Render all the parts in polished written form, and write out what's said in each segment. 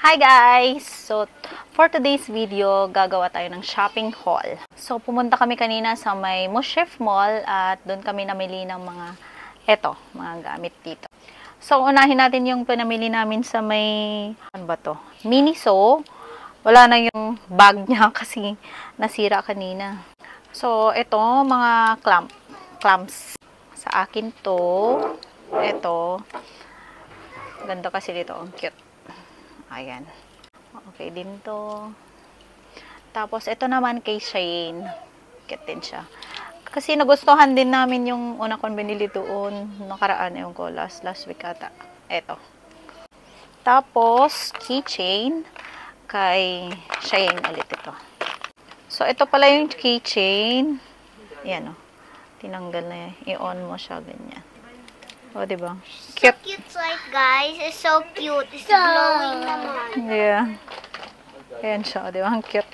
Hi guys! So, for today's video, gagawa tayo ng shopping haul. So, pumunta kami kanina sa may Mushif Mall at doon kami namili ng mga mga gamit dito. So, unahin natin yung pinamili namin sa may, ano ba to? Miniso. Wala na yung bag niya kasi nasira kanina. So, ito, mga clamps. Sa akin to. Ito. Ganda kasi dito. Ang cute. Ayan. Okay din to. Tapos, ito naman kay Shane. Cute din siya. Kasi nagustuhan din namin yung una kong binili doon. Nakaraan, ewan ko, last week ata. Ito. Tapos, keychain. Kay Shane ulit ito. So, ito pala yung keychain. Ayan o. Tinanggal na yan. I-on mo siya, ganyan. O, diba? Cute. So cute like guys. It's so cute. It's glowing naman. Yeah. Ayan siya. O, diba? Ang cute.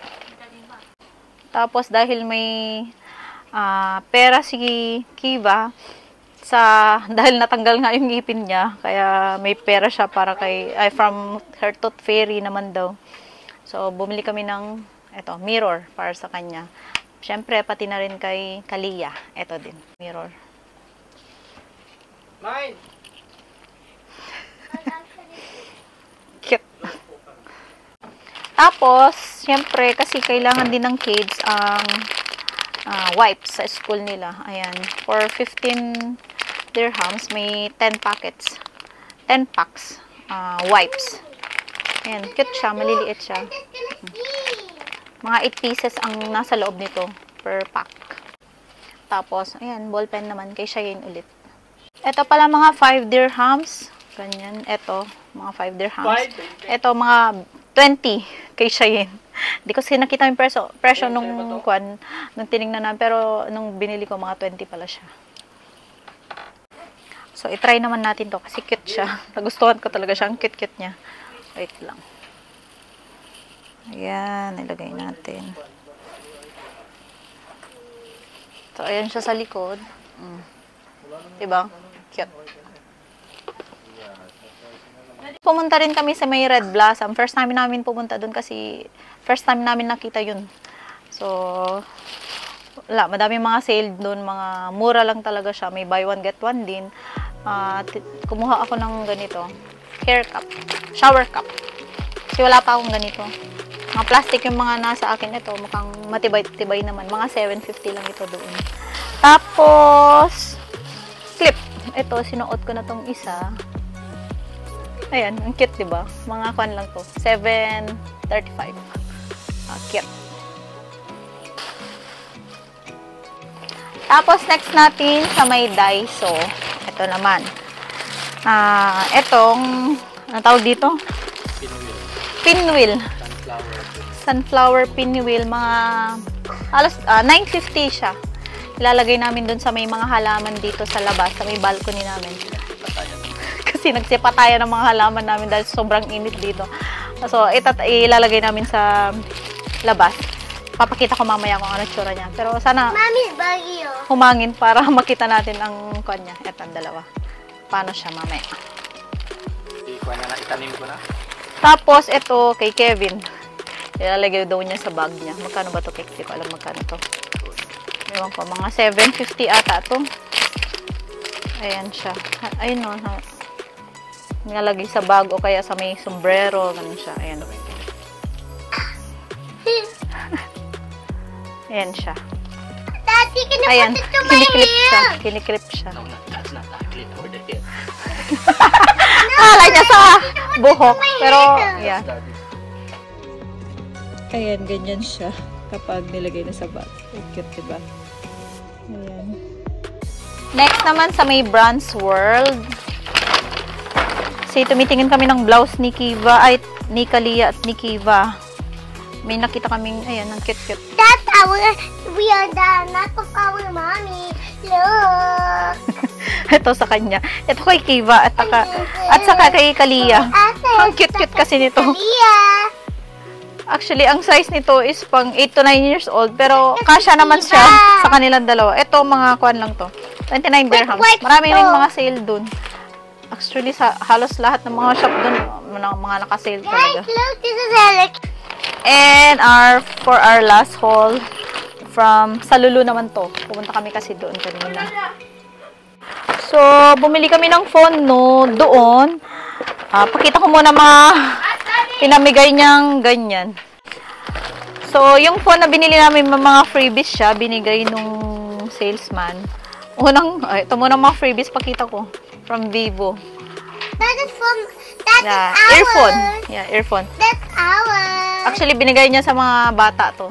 Tapos, dahil may pera si Kiva, dahil natanggal nga yung ngipin niya, kaya may pera siya para from her tooth fairy naman daw. So, bumili kami ng, mirror para sa kanya. Siyempre, pati na rin kay Kalia. Ito din, mirror. Mine. Cute. Tapos, siyempre, kasi kailangan din ng kids ang wipes sa school nila. Ayan. For 15 dirhams, may 10 packets. 10 packs wipes. Ayan. Cute siya. Maliliit siya. Mga 8 pieces ang nasa loob nito per pack. Tapos, ayan. Ballpen naman kay Shane ulit. Ito pala mga 5 dirhams. Ganyan. Ito, mga 5 dirhams. Ito, mga 20 kay Shane. Hindi ko kasi nakita yung presyo nung tinignan namin. Pero, nung binili ko, mga 20 pala siya. So, itry naman natin to kasi cute siya. Nagustuhan ko talaga siya. Ang cute-cute niya. Wait lang. Ayan, ilagay natin. So, ayan siya sa likod. Diba? Cute. Pumunta rin kami sa may Red Blossom. First time namin pumunta dun kasi first time namin nakita yun. So, wala. Madaming mga sale dun. Mga mura lang talaga siya. May buy one, get one din. Kumuha ako ng ganito. Hair cup. Shower cup. Kasi wala pa akong ganito. Mga plastic yung mga nasa akin. Ito, mukhang matibay-tibay naman. Mga 750 lang ito doon. Tapos, clip. Ito, sinuot ko na tong isa. Ayan, ang cute, diba? Mga kwan lang to. 7.35. Cute. Tapos, next natin sa may Daiso. Ito naman. Etong, ano tawag dito? Pinwheel. Sunflower pinwheel. Mga, halos, 950 siya. Ilalagay namin dun sa may mga halaman dito sa labas, sa may balcony namin. Kasi nagsipatayan ng mga halaman namin dahil sobrang init dito. So, ilalagay namin sa labas. Papakita ko mamaya kung ano tsura niya. Pero sana humangin para makita natin ang kwan niya. Eto, dalawa. Paano siya mamaya. Itanim ko na. Tapos, ito kay Kevin. Ilalagay daw niya sa bag niya. Magkano ba ito? Hindi ko alam magkano ito. Ewan ko, mga 750 ata ito. Ayan siya. Ayun o. Nilalagay sa bag o kaya sa may sombrero. Ganun siya. Ayan. Ayan siya. Daddy, can you ayan. put it to my hair? Kiniklip siya. No, that's not clean over the hair. Alay niya sa buhok. Pero, yeah. Ayan, ganyan siya. Kapag nilagay na sa bag. Cute, diba? Ayan. Next naman sa may Brands World. Kasi tumitingin kami ng blouse ni Kiva, ni Kalia at ni Kiva. May nakita kaming, ayan, ang cute-cute. That's we are the not of our mommy. Look. Ito sa kanya. Ito kay Kiva at saka kay Kalia. Ang cute-cute kasi nito. Actually, ang size nito is pang 8 to 9 years old. Pero, kasya naman siya sa kanilang dalawa. Ito, mga kuan lang to. 29 dirhams. Marami rin mga sale dun. Actually, halos lahat ng mga shop doon, mga naka-sale Guys, talaga. look, this is Alex. And for our last haul, from Salulu naman to. Pumunta kami kasi doon kanina. So, bumili kami ng phone doon. Pakita ko muna mga pinamigay niyang ganyan. So, yung phone na binili namin, mga freebies siya, binigay nung salesman. Ito muna mga freebies, pakita ko. From Vivo. That is Yeah, ours. earphone. Yeah, earphone. That's ours. Actually, binigay niya sa mga bata to.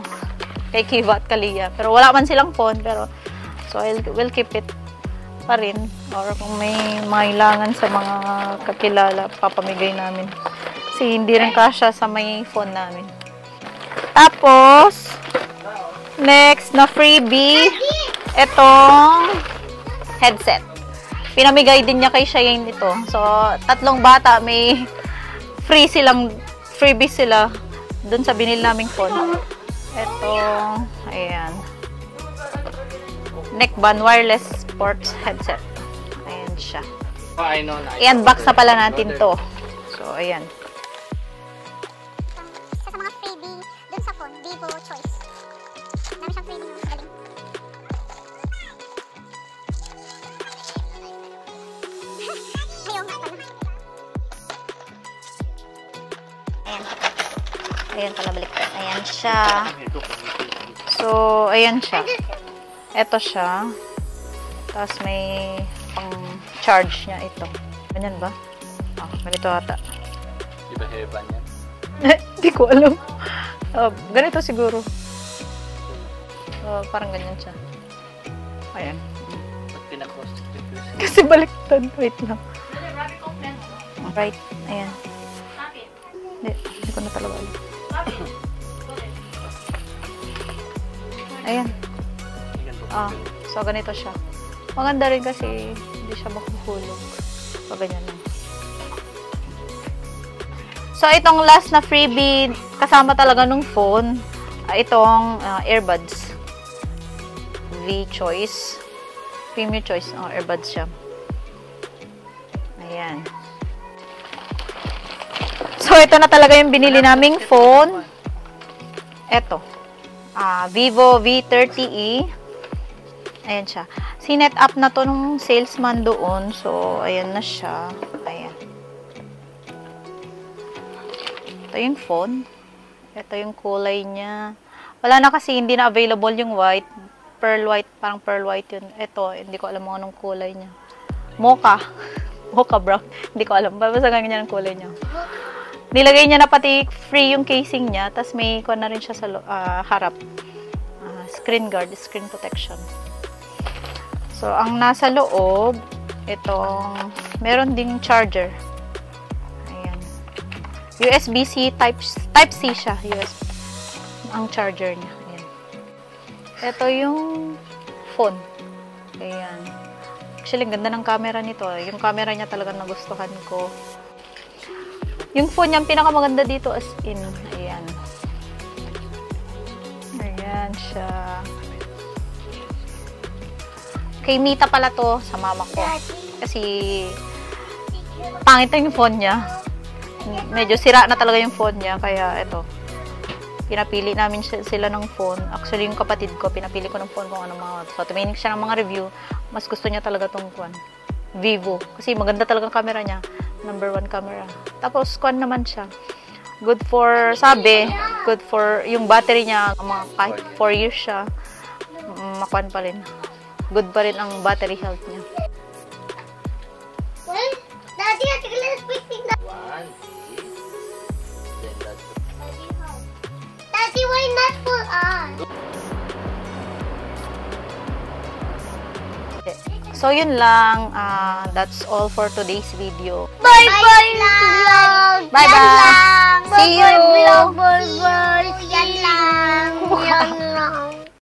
Kay Kiva at Kalia. Pero wala man silang phone, pero so we'll keep it pa rin. Or kung may mailangan sa mga kakilala, papamigay namin. Kasi hindi rin kasya sa may phone namin. Tapos, next na freebie, itong headset. Pinamigay din niya kay Cheyenne ito. So, 3 bata, may freebies sila dun sa binili naming phone. Ito, ayan. Neckband wireless sports headset. Ayan siya. Oh, I know na. I-unbox na pala natin to. So, ayan. Isa sa mga freebie dun sa phone, Vivo Choice. Dami siyang freebie ng galing. Ayaw nga pala. Ayan. Ayan pala baliktad. Ayan siya. So, ayan siya. Ito siya. Tapos may pang-charge niya ito. Ganyan ba? Ganito ata. Di ba heban yan? Hindi ko alam. Ganito siguro. Parang ganyan siya. Ayan. Ba't pinakross? Kasi baliktad. Wait lang. Right. Ayan. Hindi ko na talaga alam. Ayan. So ganito siya. Maganda rin kasi hindi siya makuhulog. So ganyan lang. So itong last na freebie, kasama talaga nung phone, itong earbuds. V-Choice. Premium Choice. Earbuds siya. Ayan. So, ito na talaga yung binili naming phone. Ito. Vivo V30e. Ayan siya. Sinet up na to nung salesman doon. So, ayan na siya. Ayan. Ito yung phone. Ito yung kulay niya. Wala na kasi, hindi na available yung white. Pearl white. Parang pearl white yun. Ito, hindi ko alam anong kulay niya. Mocha. Mocha brown. Hindi ko alam. Basta ganyan ang kulay niya. Nilagay niya na pati free yung casing niya. Tapos may kuha na rin siya sa harap. Screen guard, screen protection. So, ang nasa loob, itong, meron ding charger. Ayan. USB-C, Type-C siya. USB. Ang charger niya. Ayan. Ito yung phone. Ayan. Actually, ganda ng camera nito. Yung camera niya talaga nagustuhan ko. Yung phone niya, ang pinakamaganda dito as in. Ayan. Ayan siya. Kay Mita pala to sa mama ko. Kasi pangit na yung phone niya. Medyo sira na talaga yung phone niya. Kaya ito. Pinapili namin sila ng phone. Actually, yung kapatid ko, pinapili ko ng phone kung ano mga. So, tumingin siya ng mga review. Mas gusto niya talaga tong Vivo. Kasi maganda talaga ang camera niya. Number 1 camera. Tapos, naman siya. Good for, good for, yung battery niya, kahit 4 years siya, makuan pa rin. Good pa rin ang battery health niya. Well, Daddy, I think let's fixing that. One, two, then that's Daddy, why not for us? So, yun lang. That's all for today's video. Bye-bye vlog! Bye-bye! Yan lang! See Bye-bye you! vlog! Bye-bye! Yan lang! Yan lang!